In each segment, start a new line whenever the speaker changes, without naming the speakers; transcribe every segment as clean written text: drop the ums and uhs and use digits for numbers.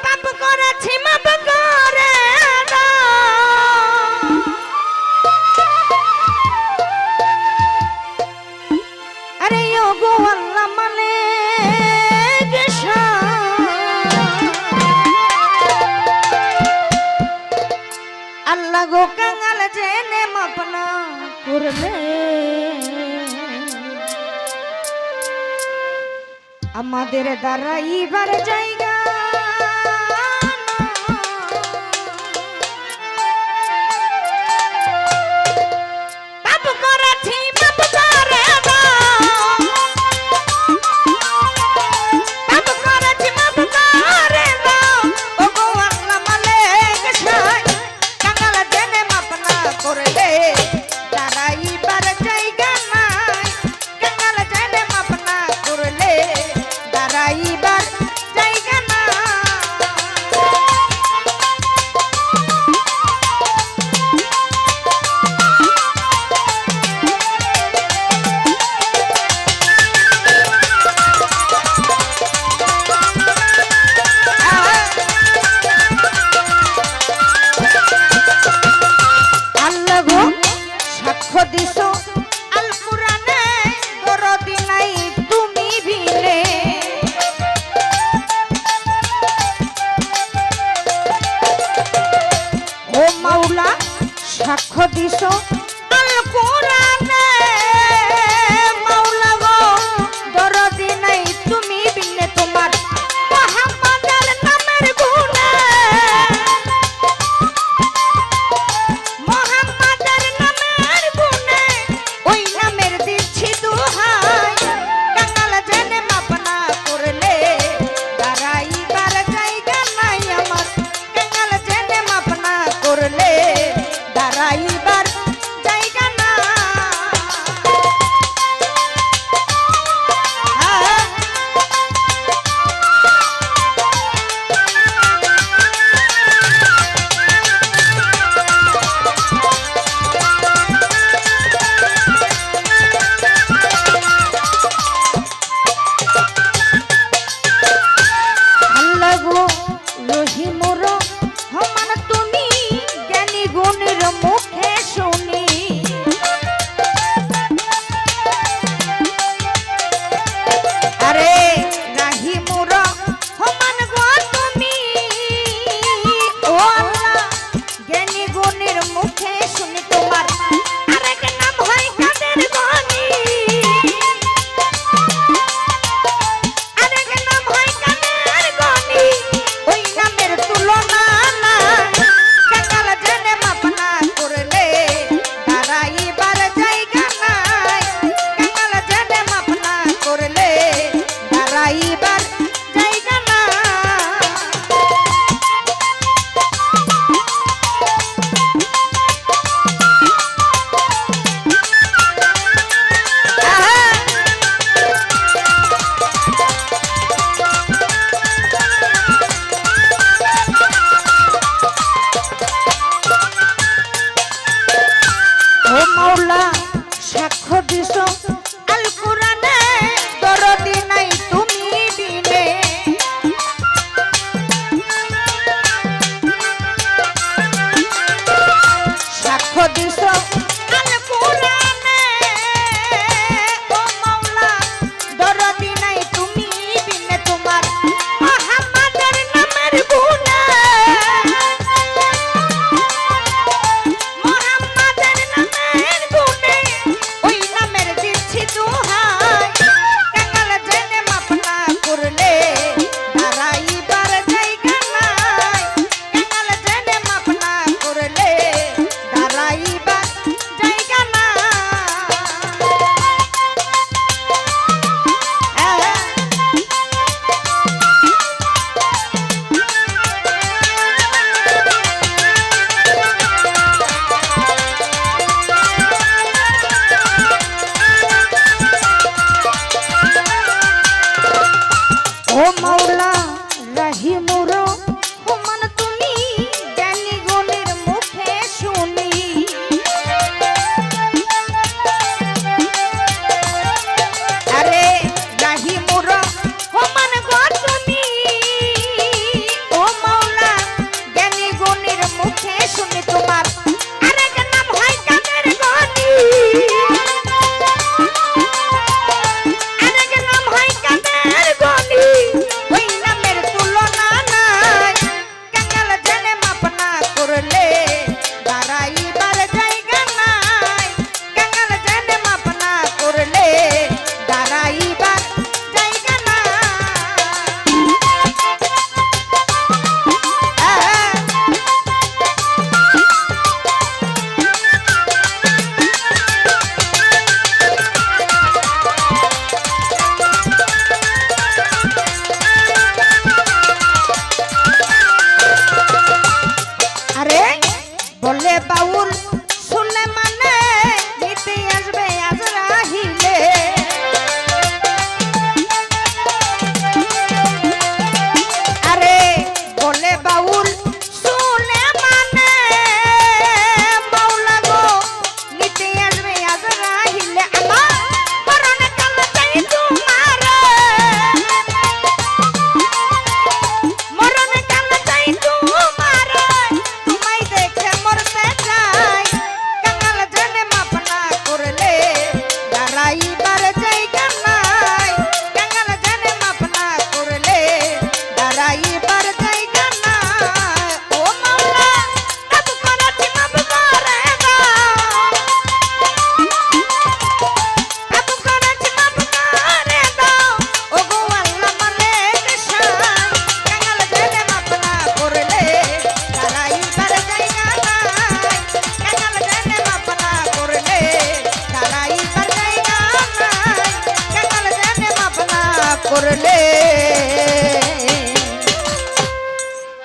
পাপ করেছি মাপ করে আরে ও গো আল্লাহ মানে আল্লাহ গো কাঙাল জেনে মাপ না করলে আমাদের দ্বারা ইবার জায়গা পাপ করেছি মাপ করে দাও পাপ করেছি মাপ করে দাও ও গো আল্লাহ মালিক সাই কাঙাল জেনে মাপ না করলে দ্বারা ইবার জায়গা নাই কাঙাল জেনে মাপ না করলে দাঁড়াইবার জায়গা না আল্লাহ গো সাক্ষ্য দিছো আল কুরআনে দরদি নাই তুমি ভিলে ও মাওলা সাক্ষ্য দিছো আল কুরআনে মাওলা গো দরদি নাই তুমি ভিলে তোমার মুহাম্মাদের নামের গুণে মুহাম্মাদের নামের গুণে ওই নামের দিচ্ছি দোহাই কাঙাল জেনে মাপ না করলে দাঁড়াইবার জায়গা নাই আমার কাঙাল জেনে মাপ না করলে দাঁড়াইবার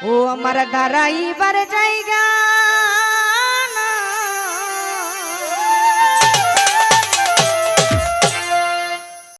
ও আমার দাঁড়াইবার জায়গা